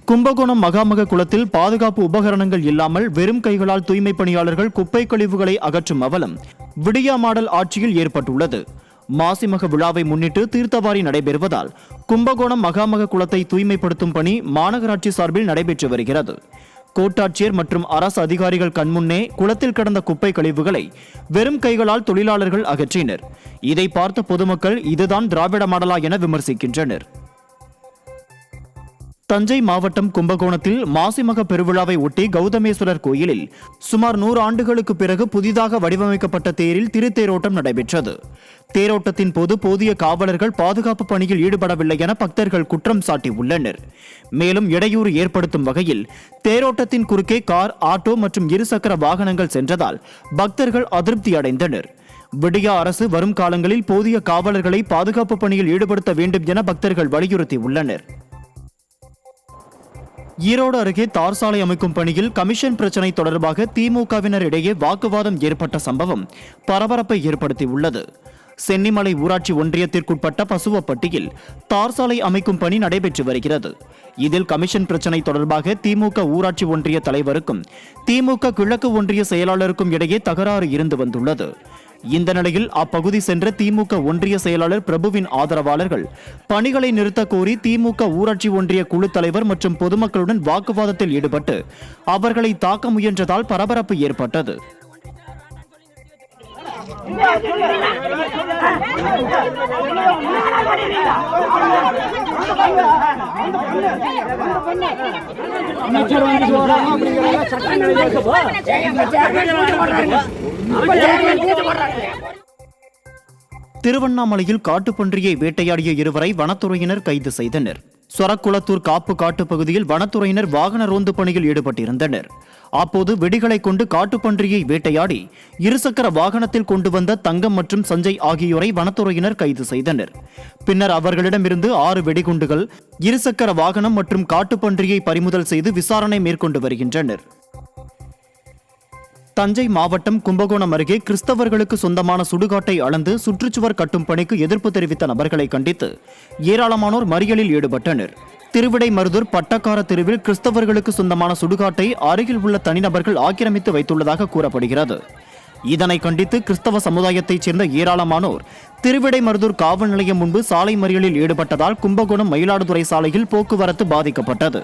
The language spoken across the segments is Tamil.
கும்பகோணம் மகாமக குளத்தில் பாதுகாப்பு உபகரணங்கள் இல்லாமல் வெறும் கைகளால் தூய்மை பணியாளர்கள் குப்பை கழிவுகளை அகற்றும் அவலம் விடியா மாடல் ஆட்சியில் ஏற்பட்டுள்ளது. மாசிமக விழாவை முன்னிட்டு தீர்த்தவாரி நடைபெறுவதால் கும்பகோணம் மகாமக குளத்தை தூய்மைப்படுத்தும் பணி மாநகராட்சி சார்பில் நடைபெற்று வருகிறது. கோட்டாட்சியர் மற்றும் அரசு அதிகாரிகள் கண்முன்னே குளத்தில் கிடந்த குப்பை கழிவுகளை வெறும் கைகளால் தொழிலாளர்கள் அகற்றினர். இதை பார்த்த பொதுமக்கள் இதுதான் திராவிட மாடலா என விமர்சிக்கின்றனர். தஞ்சை மாவட்டம் கும்பகோணத்தில் மாசிமக பெருவிழாவை ஒட்டி கௌதமேஸ்வரர் கோயிலில் சுமார் 100 ஆண்டுகளுக்கு பிறகு புதிதாக வடிவமைக்கப்பட்ட தேரில் திருத்தேரோட்டம் நடைபெற்றது. தேரோட்டத்தின் போது போதிய காவலர்கள் பாதுகாப்பு பணியில் ஈடுபடவில்லை என பக்தர்கள் குற்றம் சாட்டியுள்ளனர். மேலும் இடையூறு ஏற்படுத்தும் வகையில் தேரோட்டத்தின் குறுக்கே கார், ஆட்டோ மற்றும் இருசக்கர வாகனங்கள் சென்றதால் பக்தர்கள் அதிருப்தி அடைந்தனர். விடியா அரசு வரும் காலங்களில் போதிய காவலர்களை பாதுகாப்பு பணியில் ஈடுபடுத்த வேண்டும் என பக்தர்கள் வலியுறுத்தியுள்ளனர். ஈரோடு அருகே தார் சாலை அமைக்கும் பணியில் கமிஷன் பிரச்சினை தொடர்பாக திமுகவினர் இடையே வாக்குவாதம் ஏற்பட்ட சம்பவம் பரபரப்பை ஏற்படுத்தியுள்ளது. சென்னிமலை ஊராட்சி ஒன்றியத்திற்குட்பட்ட பசுவப்பட்டியில் தார் சாலை அமைக்கும் பணி நடைபெற்று வருகிறது. இதில் கமிஷன் பிரச்சினை தொடர்பாக திமுக ஊராட்சி ஒன்றிய தலைவருக்கும் திமுக கிழக்கு ஒன்றிய செயலாளருக்கும் இடையே தகராறு இருந்து வந்துள்ளது. இந்த நிலையில் அப்பகுதி சென்ற திமுக ஒன்றிய செயலாளர் பிரபுவின் ஆதரவாளர்கள் பணிகளை நிறுத்த கோரி திமுக ஊராட்சி ஒன்றிய குழு தலைவர் மற்றும் பொதுமக்களுடன் வாக்குவாதத்தில் ஈடுபட்டு அவர்களை தாக்க முயன்றதால் பரபரப்பு ஏற்பட்டது. திருவண்ணாமலையில் காட்டுப்பன்றியை வேட்டையாடிய 2 வனத்துறையினர் கைது செய்தனர். சொரக்குளத்தூர் காப்பு காட்டு பகுதியில் வனத்துறையினர் வாகன ரோந்து பணியில் ஈடுபட்டிருந்தனர். அப்போது வெடிகளை கொண்டு காட்டுப்பன்றியை வேட்டையாடி இருசக்கர வாகனத்தில் கொண்டு வந்த தங்கம் மற்றும் சஞ்சய் ஆகியோரை வனத்துறையினர் கைது செய்தனர். பின்னர் அவர்களிடமிருந்து 6 வெடிகுண்டுகள், இருசக்கர வாகனம் மற்றும் காட்டுப்பன்றியை பறிமுதல் செய்து விசாரணை மேற்கொண்டு வருகின்றனர். தஞ்சை மாவட்டம் கும்பகோணம் அருகே கிறிஸ்தவர்களுக்கு சொந்தமான சுடுகாட்டை அளந்து சுற்றுச்சுவர் கட்டும் பணிக்கு எதிர்ப்பு தெரிவித்த நபர்களை கண்டித்து ஏராளமானோர் மறியலில் ஈடுபட்டனர். திருவிடைமருதூர் பட்டக்கார தெருவில் கிறிஸ்தவர்களுக்கு சொந்தமான சுடுகாட்டை அருகில் உள்ள தனிநபர்கள் ஆக்கிரமித்து வைத்துள்ளதாக கூறப்படுகிறது. இதனை கண்டித்து கிறிஸ்தவ சமுதாயத்தைச் சேர்ந்த ஏராளமானோர் திருவிடைமருதூர் காவல் நிலையம் முன்பு சாலை மறியலில் ஈடுபட்டதால் கும்பகோணம் மயிலாடுதுறை சாலையில் போக்குவரத்து பாதிக்கப்பட்டது.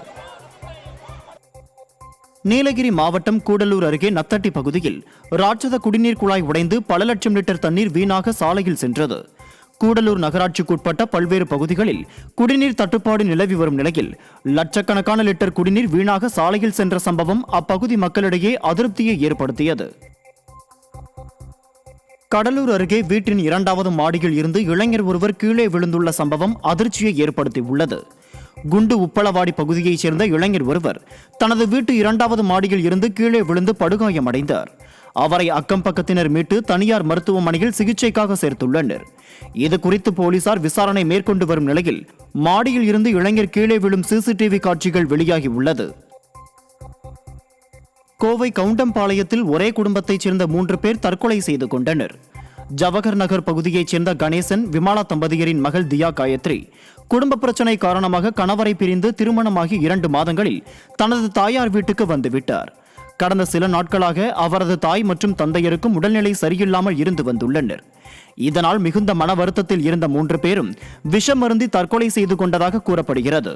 நீலகிரி மாவட்டம் கூடலூர் அருகே நத்தட்டி பகுதியில் ராட்சத குடிநீர் குழாய் உடைந்து பல லட்சம் லிட்டர் தண்ணீர் வீணாக சாலையில் சென்றது. கூடலூர் நகராட்சிக்குட்பட்ட பல்வேறு பகுதிகளில் குடிநீர் தட்டுப்பாடு நிலவி வரும் நிலையில் லட்சக்கணக்கான லிட்டர் குடிநீர் வீணாக சாலையில் சென்ற சம்பவம் அப்பகுதி மக்களிடையே அதிருப்தியை ஏற்படுத்தியது. கடலூர் அருகே வீட்டின் 2வது மாடியில் இருந்து இளைஞர் ஒருவர் கீழே விழுந்துள்ள சம்பவம் அதிர்ச்சியை ஏற்படுத்தியுள்ளது. குண்டு உப்பளவாடி பகுதியைச் சேர்ந்த இளைஞர் ஒருவர் தனது வீட்டு 2வது மாடியில் இருந்து கீழே விழுந்து படுகாயமடைந்தார். அவரை அக்கம் பக்கத்தினர் மீட்டு தனியார் மருத்துவமனையில் சிகிச்சைக்காக சேர்த்துள்ளனர். இது குறித்து போலீசார் விசாரணை மேற்கொண்டு வரும் நிலையில் மாடியில் இருந்து இளைஞர் கீழே விழும் சிசிடிவி காட்சிகள் வெளியாகி உள்ளது. கோவை கவுண்டம்பாளையத்தில் ஒரே குடும்பத்தைச் சேர்ந்த 3 பேர் தற்கொலை செய்து கொண்டனர். ஜவஹர் நகர் பகுதியைச் சேர்ந்த கணேசன், விமாலா தம்பதியரின் மகள் தியா காயத்ரி குடும்ப பிரச்சனை காரணமாக கணவரை பிரிந்து திருமணமாகி 2 மாதங்களில் தனது தாயார் வீட்டுக்கு வந்துவிட்டார். கடந்த சில நாட்களாக அவரது தாய் மற்றும் தந்தையருக்கும் உடல்நிலை சரியில்லாமல் இருந்து வந்துள்ளனர். இதனால் மிகுந்த மன வருத்தத்தில் இருந்த 3 பேரும் விஷம் அருந்தி தற்கொலை செய்து கொண்டதாக கூறப்படுகிறது.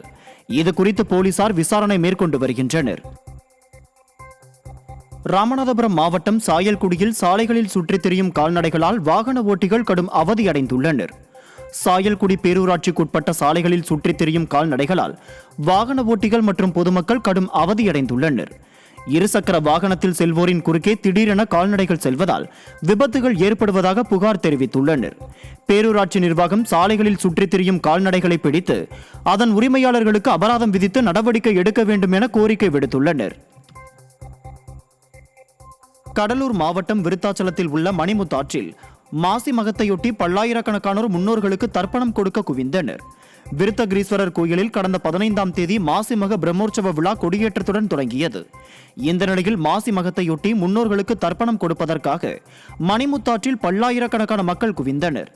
இது குறித்து போலீசார் விசாரணை மேற்கொண்டு வருகின்றனர். ராமநாதபுரம் மாவட்டம் சாயல்குடியில் சாலைகளில் சுற்றித் திரியும் கால்நடைகளால் வாகன ஓட்டிகள் கடும் அவதியடைந்துள்ளனர். சாயல்குடி பேரூராட்சிக்குட்பட்ட சாலைகளில் சுற்றித் திரியும் கால்நடைகளால் வாகன ஓட்டிகள் மற்றும் பொதுமக்கள் கடும் அவதியடைந்துள்ளனர். இருசக்கர வாகனத்தில் செல்வோரின் குறுக்கே திடீரென கால்நடைகள் செல்வதால் விபத்துகள் ஏற்படுவதாக புகார் தெரிவித்துள்ளனர். பேரூராட்சி நிர்வாகம் சாலைகளில் சுற்றித் திரியும் கால்நடைகளை பிடித்து அதன் உரிமையாளர்களுக்கு அபராதம் விதித்து நடவடிக்கை எடுக்க வேண்டும் என கோரிக்கை விடுத்துள்ளனர். கடலூர் மாவட்டம் விருத்தாச்சலத்தில் உள்ள மணிமுத்தாற்றில் மாசி மகத்தையொட்டி பல்லாயிரக்கணக்கானோர் முன்னோர்களுக்கு தர்ப்பணம் கொடுக்க குவிந்தனர். விருத்தகிரீஸ்வரர் கோயிலில் கடந்த 15ஆம் தேதி மாசி மக பிரம்மோற்சவ விழா கொடியேற்றத்துடன் தொடங்கியது. இந்த நிலையில் மாசி மகத்தையொட்டி முன்னோர்களுக்கு தர்ப்பணம் கொடுப்பதற்காக மணிமுத்தாற்றில் பல்லாயிரக்கணக்கான மக்கள் குவிந்தனர்.